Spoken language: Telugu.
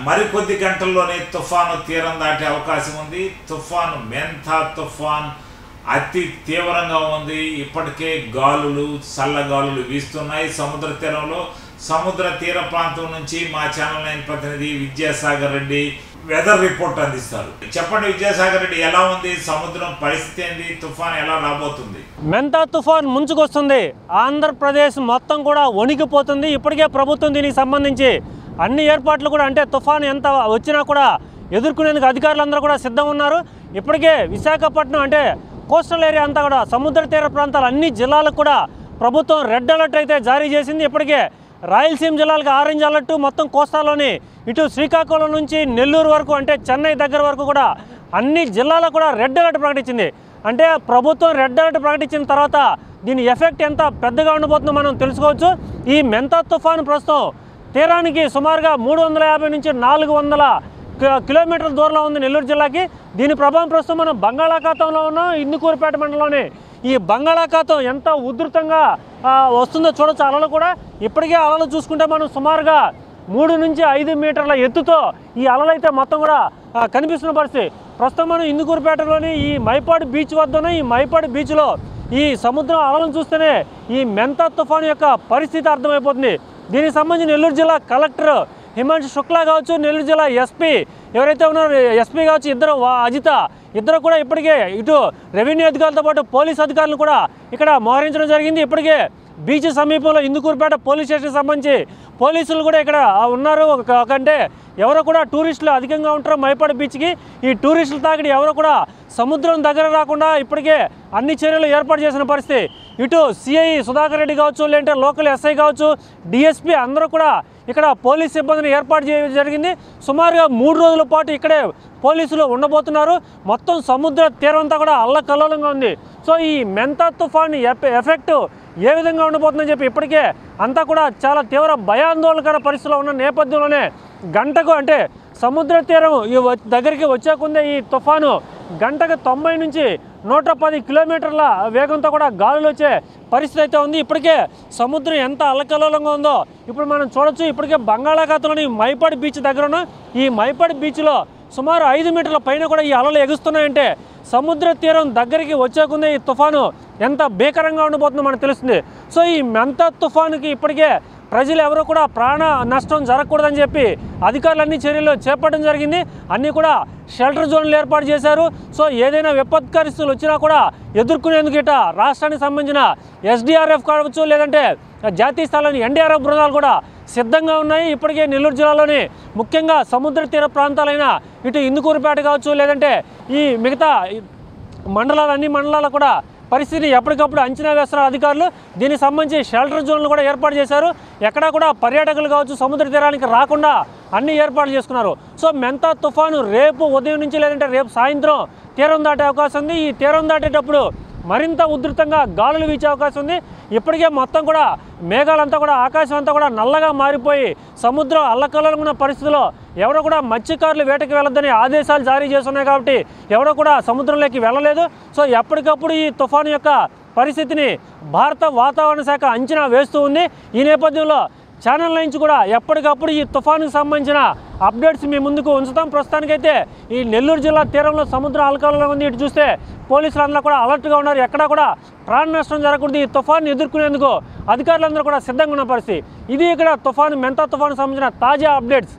మరికొద్ది గంటల్లోనే తుఫాను తీరం దాటే అవకాశం ఉంది. తుఫాను మెంతా తుఫాన్ అతి తీవ్రంగా ఉంది. ఇప్పటికే గాలులు చల్లగాలులు వీస్తున్నాయి సముద్ర తీరంలో. సముద్ర తీర ప్రాంతం నుంచి మా ఛానల్ 9 ప్రతినిధి విద్యాసాగర్ రెడ్డి వెదర్ రిపోర్ట్ అందిస్తారు. చెప్పండి విద్యాసాగర్ రెడ్డి, ఎలా ఉంది సముద్రం పరిస్థితి ఏంది? తుఫాన్ ఎలా రాబోతుంది? మెంతా తుఫాన్ ముంచుకొస్తుంది. ఆంధ్రప్రదేశ్ మొత్తం కూడా వణికిపోతుంది. ఇప్పటికే ప్రభుత్వం దీనికి సంబంధించి అన్ని ఏర్పాట్లు కూడా, అంటే తుఫాన్ ఎంత వచ్చినా కూడా ఎదుర్కొనేందుకు అధికారులందరూ కూడా సిద్ధం ఉన్నారు. ఇప్పటికే విశాఖపట్నం అంటే కోస్టల్ ఏరియా అంతా కూడా సముద్ర తీర ప్రాంతాలు అన్ని జిల్లాలకు కూడా ప్రభుత్వం రెడ్ అలర్ట్ అయితే జారీ చేసింది. ఇప్పటికే రాయలసీమ జిల్లాలకు ఆరెంజ్ అలర్ట్, మొత్తం కోస్తాలోని ఇటు శ్రీకాకుళం నుంచి నెల్లూరు వరకు, అంటే చెన్నై దగ్గర వరకు కూడా అన్ని జిల్లాలకు కూడా రెడ్ అలర్ట్ ప్రకటించింది. అంటే ప్రభుత్వం రెడ్ అలర్ట్ ప్రకటించిన తర్వాత దీని ఎఫెక్ట్ ఎంత పెద్దగా ఉండబోతుందో మనం తెలుసుకోవచ్చు. ఈ మెంతా తుఫాను ప్రస్తుతం తీరానికి సుమారుగా 350 నుంచి 400 కిలోమీటర్ల దూరంలో ఉంది నెల్లూరు జిల్లాకి. దీని ప్రభావం ప్రస్తుతం మనం బంగాళాఖాతంలో ఉన్నాం. ఇందుకూరుపేట మండలంలోని ఈ బంగాళాఖాతం ఎంత ఉధృతంగా వస్తుందో చూడొచ్చు. అలలు కూడా ఇప్పటికే అలలు చూసుకుంటే మనం సుమారుగా 3 నుంచి 5 మీటర్ల ఎత్తుతో ఈ అలలు అయితే మొత్తం కూడా కనిపిస్తున్న పరిస్థితి. ప్రస్తుతం మనం ఇందుకూరుపేటలోని ఈ మైపాడు బీచ్ వద్దన, ఈ మైపాడు బీచ్లో ఈ సముద్రం అలలను చూస్తేనే ఈ మెంతా తుఫాను యొక్క పరిస్థితి అర్థమైపోతుంది. దీనికి సంబంధించి నెల్లూరు జిల్లా కలెక్టర్ హిమాంశు శుక్లా కావచ్చు, నెల్లూరు జిల్లా ఎస్పీ ఎవరైతే ఉన్నారో ఎస్పీ కావచ్చు, అజిత ఇద్దరు కూడా ఇప్పటికే ఇటు రెవెన్యూ అధికారులతో పాటు పోలీస్ అధికారులను కూడా ఇక్కడ మోహరించడం జరిగింది. ఇప్పటికే బీచ్ సమీపంలో ఇందుకూరుపేట పోలీస్ స్టేషన్కి సంబంధించి పోలీసులు కూడా ఇక్కడ ఉన్నారు. అంటే ఎవరో కూడా టూరిస్టులు అధికంగా ఉంటారు మైపాడు బీచ్కి. ఈ టూరిస్టుల తాకిడి ఎవరో కూడా సముద్రం దగ్గర రాకుండా ఇప్పటికే అన్ని చర్యలు ఏర్పాటు చేసిన పరిస్థితి. ఇటు సిఐ సుధాకర్ రెడ్డి కావచ్చు, లేదంటే లోకల్ ఎస్ఐ కావచ్చు, డిఎస్పీ అందరూ కూడా ఇక్కడ పోలీస్ సిబ్బందిని ఏర్పాటు చేయడం జరిగింది. సుమారుగా 3 రోజుల పాటు ఇక్కడే పోలీసులు ఉండబోతున్నారు. మొత్తం సముద్ర తీరం అంతా కూడా అల్లకల్లోలంగా ఉంది. సో ఈ మెంతా తుఫాన్ ఎఫెక్ట్ ఏ విధంగా ఉండబోతుందని చెప్పి ఇప్పటికే అంతా కూడా చాలా తీవ్ర భయాందోళనకర పరిస్థితిలో ఉన్న నేపథ్యంలోనే గంటకు, అంటే సముద్ర తీరం దగ్గరికి వచ్చేకుందే ఈ తుఫాను గంటకు 90 నుంచి 110 కిలోమీటర్ల వేగంతో కూడా గాలులు వచ్చే పరిస్థితి అయితే ఉంది. ఇప్పటికే సముద్రం ఎంత అల్లకల్లోలంగా ఉందో ఇప్పుడు మనం చూడొచ్చు. ఇప్పటికే బంగాళాఖాతంలోని మైపాడు బీచ్ దగ్గర ఉన్న ఈ మైపాడు బీచ్లో సుమారు 5 మీటర్ల పైన కూడా ఈ అలలు ఎగుస్తున్నాయంటే సముద్ర తీరం దగ్గరికి వచ్చేకుందే ఈ తుఫాను ఎంత భీకరంగా ఉండబోతుందో మనకు తెలుస్తుంది. సో ఈ మెంతా తుఫానుకి ఇప్పటికే ప్రజలు ఎవరు కూడా ప్రాణ నష్టం జరగకూడదని చెప్పి అధికారులన్నీ చర్యలు చేపట్టడం జరిగింది. అన్నీ కూడా షెల్టర్ జోన్లు ఏర్పాటు చేశారు. సో ఏదైనా విపత్తు పరిస్థితులు వచ్చినా కూడా ఎదుర్కొనేందుకు ఇట రాష్ట్రానికి సంబంధించిన ఎస్డిఆర్ఎఫ్ కావచ్చు, లేదంటే జాతీయ స్థాయిలోని ఎన్డీఆర్ఎఫ్ బృందాలు కూడా సిద్ధంగా ఉన్నాయి. ఇప్పటికే నెల్లూరు జిల్లాలోని ముఖ్యంగా సముద్ర తీర ప్రాంతాలైన ఇటు ఇందుకూరుపేట కావచ్చు, లేదంటే ఈ మిగతా అన్ని మండలాలు కూడా పరిస్థితిని ఎప్పటికప్పుడు అంచనా వేస్తున్నారు అధికారులు. దీనికి సంబంధించి షెల్టర్ జోన్లు కూడా ఏర్పాటు చేశారు. ఎక్కడా కూడా పర్యాటకులు కావచ్చు సముద్ర తీరానికి రాకుండా అన్ని ఏర్పాట్లు చేసుకున్నారు. సో మెంతా తుఫాను రేపు ఉదయం నుంచి, లేదంటే రేపు సాయంత్రం తీరం దాటే అవకాశం ఉంది. ఈ తీరం దాటేటప్పుడు మరింత ఉధృతంగా గాలులు వీచే అవకాశం ఉంది. ఇప్పటికే మొత్తం కూడా మేఘాలంతా కూడా, ఆకాశం అంతా కూడా నల్లగా మారిపోయి సముద్రం అల్లకల్లోలంగా ఉన్న పరిస్థితిలో ఎవరో కూడా మత్స్యకారులు వేటకి వెళ్ళొద్దని ఆదేశాలు జారీ చేస్తున్నాయి. కాబట్టి ఎవరో కూడా సముద్రంలోకి వెళ్ళలేదు. సో ఎప్పటికప్పుడు ఈ తుఫాను యొక్క పరిస్థితిని భారత వాతావరణ శాఖ అంచనా వేస్తూ ఉంది. ఈ నేపథ్యంలో ఛానల్ నుంచి కూడా ఎప్పటికప్పుడు ఈ తుఫానుకు సంబంధించిన అప్డేట్స్ మీ ముందుకు ఉంచుతాం. ప్రస్తుతానికైతే ఈ నెల్లూరు జిల్లా తీరంలో సముద్రం అలకల్లో ఉంది. ఇటు చూస్తే పోలీసులందరూ కూడా అలర్ట్గా ఉన్నారు. ఎక్కడా కూడా ప్రాణ నష్టం జరగకూడదు. ఈ తుఫాను ఎదుర్కొనేందుకు అధికారులందరూ కూడా సిద్ధంగా ఉన్న పరిస్థితి. ఇది ఇక్కడ మెంతా తుఫాను సంబంధించిన తాజా అప్డేట్స్.